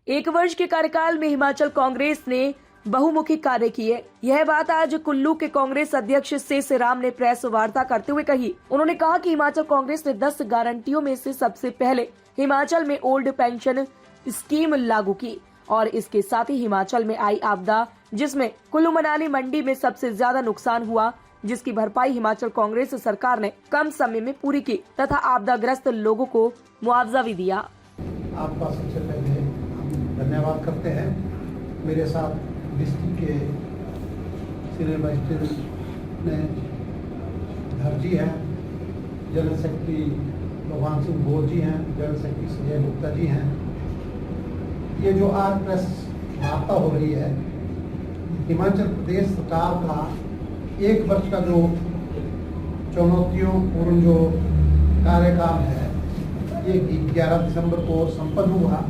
एक वर्ष के कार्यकाल में हिमाचल कांग्रेस ने बहुमुखी कार्य किए। यह बात आज कुल्लू के कांग्रेस अध्यक्ष से राम ने प्रेस वार्ता करते हुए कही। उन्होंने कहा कि हिमाचल कांग्रेस ने 10 गारंटियों में से सबसे पहले हिमाचल में ओल्ड पेंशन स्कीम लागू की और इसके साथ ही हिमाचल में आई आपदा, जिसमें कुल्लू मनाली मंडी में सबसे ज्यादा नुकसान हुआ, जिसकी भरपाई हिमाचल कांग्रेस सरकार ने कम समय में पूरी की तथा आपदाग्रस्त लोगों को मुआवजा भी दिया। आपका सबसे पहले हम धन्यवाद करते हैं। मेरे साथ डिस्ट्रिक्ट के सीनियर मजिस्ट्रेट ने धरजी हैं, जनरल सेक्रेटरी भगवान सिंह बोर जी हैं, जनरल सेक्रेटरी संजय गुप्ता जी हैं। ये जो आज प्रेस वार्ता हो रही है, हिमाचल प्रदेश सरकार का एक वर्ष का जो चुनौतियों पूर्ण जो कार्यकाल है, ये 11 दिसंबर को संपन्न हुआ,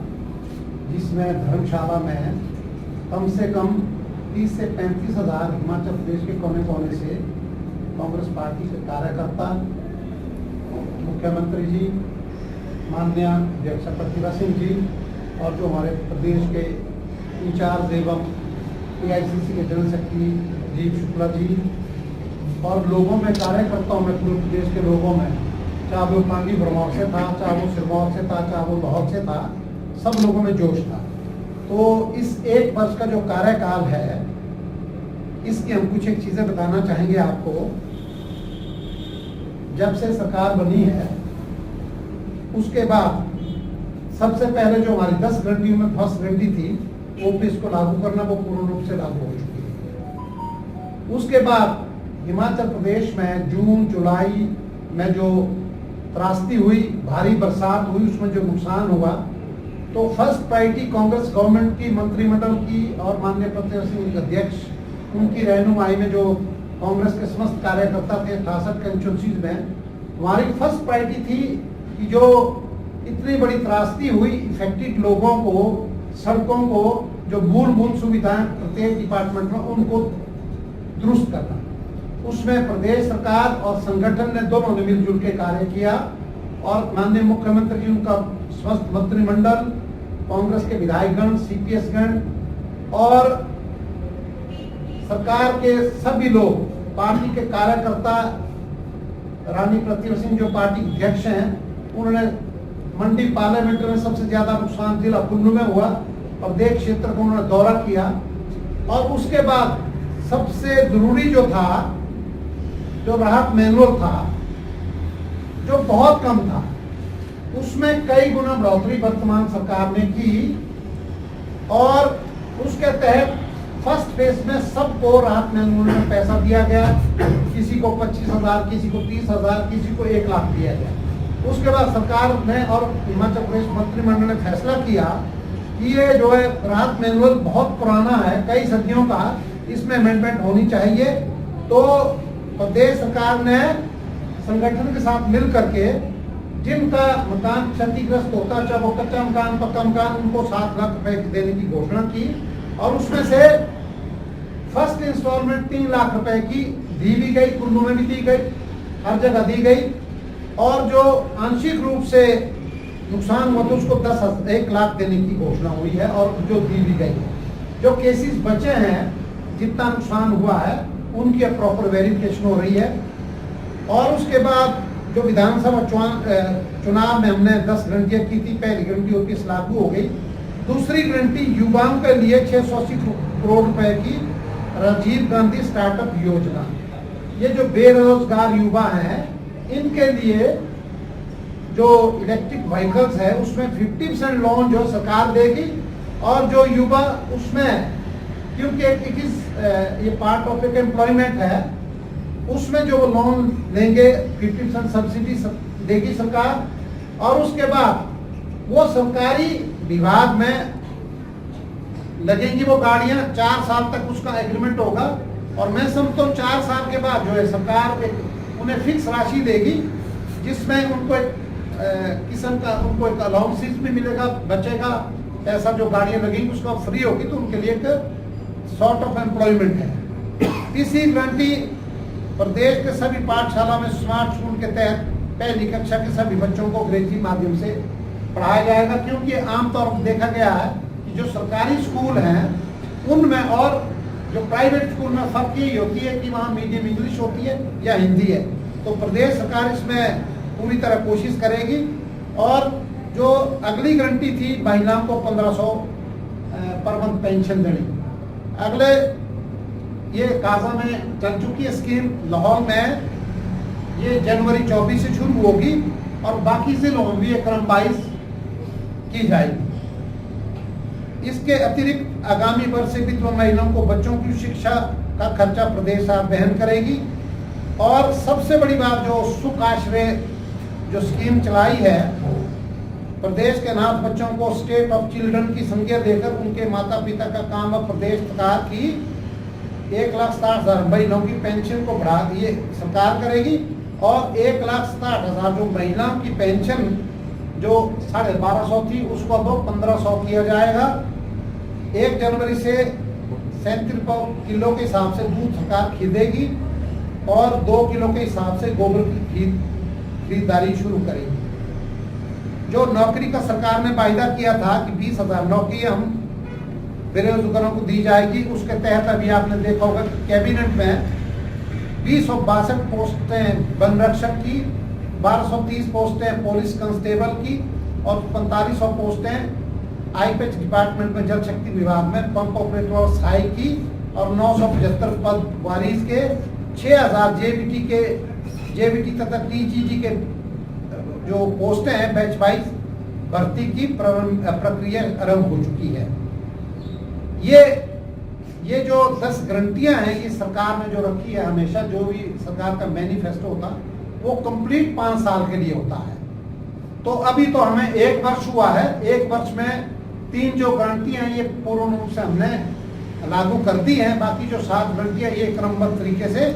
जिसमें धर्मशाला में कम से कम 30 से 35 हज़ार हिमाचल प्रदेश के कोने कोने से कांग्रेस पार्टी के कार्यकर्ता, मुख्यमंत्री जी, माननीय अध्यक्ष प्रतिभा सिंह जी और जो हमारे प्रदेश के इंचार्ज एवं AICC के जनरल सेक्रेटरी राजीव शुक्ला जी और लोगों में, कार्यकर्ताओं में, पूरे प्रदेश के लोगों में, चाहे वो पांगी भरमौर से था, चाहे वो सिरमौर से था, चाहे वो लाहौर से था, सब लोगों में जोश था। तो इस एक वर्ष का जो कार्यकाल है, इसकी हम कुछ एक चीजें बताना चाहेंगे आपको। जब से सरकार बनी है, उसके बाद सबसे पहले जो हमारी 10 गारंटियों में फर्स्ट गारंटी थी, OPS को लागू करना, वो पूर्ण रूप से लागू हो चुकी है। उसके बाद हिमाचल प्रदेश में जून जुलाई में जो त्रासदी हुई, भारी बरसात हुई, उसमें जो नुकसान हुआ, तो फर्स्ट प्रायोरिटी कांग्रेस गवर्नमेंट की, मंत्रिमंडल की और माननीय प्रतिभा सिंह अध्यक्ष, उनकी रहनुमाई में जो कांग्रेस के समस्त कार्यकर्ता थे 68 कंस्टिट्यूंसीज में, हमारी फर्स्ट प्रायोरिटी थी कि जो इतनी बड़ी त्रासदी हुई, इफेक्टेड लोगों को, सड़कों को, जो मूलभूत सुविधाएं प्रत्येक डिपार्टमेंट में, उनको दुरुस्त करना। उसमें प्रदेश सरकार और संगठन ने दोनों ने मिलजुल के कार्य किया और माननीय मुख्यमंत्री जी, उनका स्वस्थ मंत्रिमंडल, कांग्रेस के विधायकगण, CPS गण और सरकार के सभी लोग, पार्टी के कार्यकर्ता, रानी प्रतिभा सिंह जो पार्टी अध्यक्ष हैं, उन्होंने मंडी पार्लियामेंट में सबसे ज्यादा नुकसान जिला कुल्लू में हुआ, प्रदेश क्षेत्र को उन्होंने दौरा किया और उसके बाद सबसे जरूरी जो था, जो राहत मैनुअल था, जो बहुत कम था, उसमें कई गुना बढ़ोतरी वर्तमान सरकार ने की और उसके तहत फर्स्ट फेज में सबको राहत मैनुअल में पैसा दिया गया। किसी को 25,000, किसी को 30,000, किसी को 1 लाख दिया गया। उसके बाद सरकार ने और हिमाचल प्रदेश मंत्रिमंडल ने फैसला किया कि ये जो है राहत मैनुअल बहुत पुराना है, कई सदियों का, इसमें अमेंडमेंट होनी चाहिए। तो प्रदेश सरकार ने संगठन के साथ मिल करके जिनका मकान क्षतिग्रस्त होता, चाहे वो कच्चा मकान, पक्का मकान, उनको 7 लाख रुपए देने की घोषणा की और उसमें से फर्स्ट इंस्टॉलमेंट 3 लाख रुपए की दी भी गई, कुल्लू में भी दी गई, हर जगह दी गई और जो आंशिक रूप से नुकसान हुआ तो उसको 1 लाख देने की घोषणा हुई है और जो दी भी गई है। जो केसेस बचे हैं, जितना नुकसान हुआ है, उनकी प्रॉपर वेरिफिकेशन हो रही है। और उसके बाद जो विधानसभा चुनाव में हमने 10 गारंटियां की थी, पहली गारंटी OPS लागू हो गई, दूसरी गारंटी युवाओं के लिए 680 करोड़ रुपए की राजीव गांधी स्टार्टअप योजना। ये जो बेरोजगार युवा हैं, इनके लिए जो इलेक्ट्रिक व्हीकल्स है, उसमें 50% लोन जो सरकार देगी और जो युवा उसमें, क्योंकि ये पार्ट ऑफ एक एम्प्लॉयमेंट है, उसमें जो लोन लेंगे 50% सब्सिडी देगी सरकार और उसके बाद वो सरकारी विभाग में लगेंगी वो गाड़ियां। 4 साल तक उसका एग्रीमेंट होगा और मैं समझता हूँ 4 साल के बाद जो है सरकार उन्हें फिक्स राशि देगी, जिसमें उनको एक किस्म का उनको एक अलाउंसेस भी मिलेगा, बचेगा पैसा, जो गाड़ियां लगेंगी उसका फ्री होगी, तो उनके लिए एक सॉर्ट ऑफ एम्प्लॉयमेंट है। तीसरी गारंटी, प्रदेश के सभी पाठशाला में स्मार्ट स्कूल के तहत पहली कक्षा के सभी बच्चों को अंग्रेजी माध्यम से पढ़ाया जाएगा, क्योंकि आमतौर पर देखा गया है कि जो सरकारी स्कूल हैं उनमें और जो प्राइवेट स्कूल में फर्क यही होती है कि वहाँ मीडियम इंग्लिश होती है या हिंदी है। तो प्रदेश सरकार इसमें पूरी तरह कोशिश करेगी। और जो अगली गारंटी थी महिलाओं को 1500 पर मंथ पेंशन देनी, अगले ये काजा में चल चुकी है स्कीम, लाहौर में ये जनवरी 24 से शुरू होगी और बाकी जिलों में भी ये क्रम वाइज की जाएगी। इसके अतिरिक्त आगामी वर्ष से विधवा महिलाओं को बच्चों की शिक्षा का खर्चा प्रदेश सरकार वहन करेगी। और सबसे बड़ी बात जो सुख आश्रय जो स्कीम चलाई है, प्रदेश के अनाथ बच्चों को स्टेट ऑफ चिल्ड्रन की संज्ञा देकर उनके माता पिता का काम अब प्रदेश सरकार की 1,60,000 महिलाओं की पेंशन को बढ़ा दिए सरकार करेगी। और 1,60,000 जो महिलाओं की पेंशन जो 1250 थी उसको अब 1500 किया जाएगा। 1 जनवरी से 37 किलो के हिसाब से दूध सरकार खरीदेगी और 2 किलो के हिसाब से गोबर की खरीदारी शुरू करेगी। जो नौकरी का सरकार ने वायदा किया था कि 20,000 नौकरी हम बेरोजगारों को दी जाएगी, उसके तहत अभी आपने देखा होगा कि कैबिनेट में 262 पोस्टें वन रक्षक की, 1230 पोस्टें पुलिस कांस्टेबल की और 4500 पोस्टें आईपीएच डिपार्टमेंट में जल शक्ति विभाग में पंप ऑपरेटर और सहायक की और 975 पद वारिस के, 6000 जेबीटी तथा टीजीजी के जो पोस्टें हैं बैच वाइज भर्ती की प्रक्रिया आरंभ हो चुकी है। ये जो 10 गारंटियां हैं ये सरकार ने जो रखी है, हमेशा जो भी सरकार का मैनिफेस्टो होता वो कंप्लीट 5 साल के लिए होता है। तो अभी तो हमें 1 वर्ष हुआ है, 1 वर्ष में 3 जो गारंटियां हैं ये पूर्ण रूप से हमने लागू कर दी हैं, बाकी जो 7 गारंटियां ये क्रमबद्ध तरीके से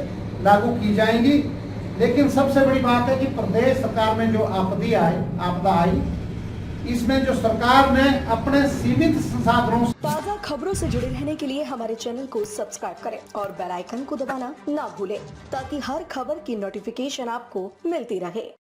लागू की जाएंगी। लेकिन सबसे बड़ी बात है कि प्रदेश सरकार में जो आपदा आई इसमें जो सरकार ने अपने सीमित संसाधनों ताज़ा खबरों से जुड़े रहने के लिए हमारे चैनल को सब्सक्राइब करें और बेल आइकन को दबाना ना भूलें ताकि हर खबर की नोटिफिकेशन आपको मिलती रहे।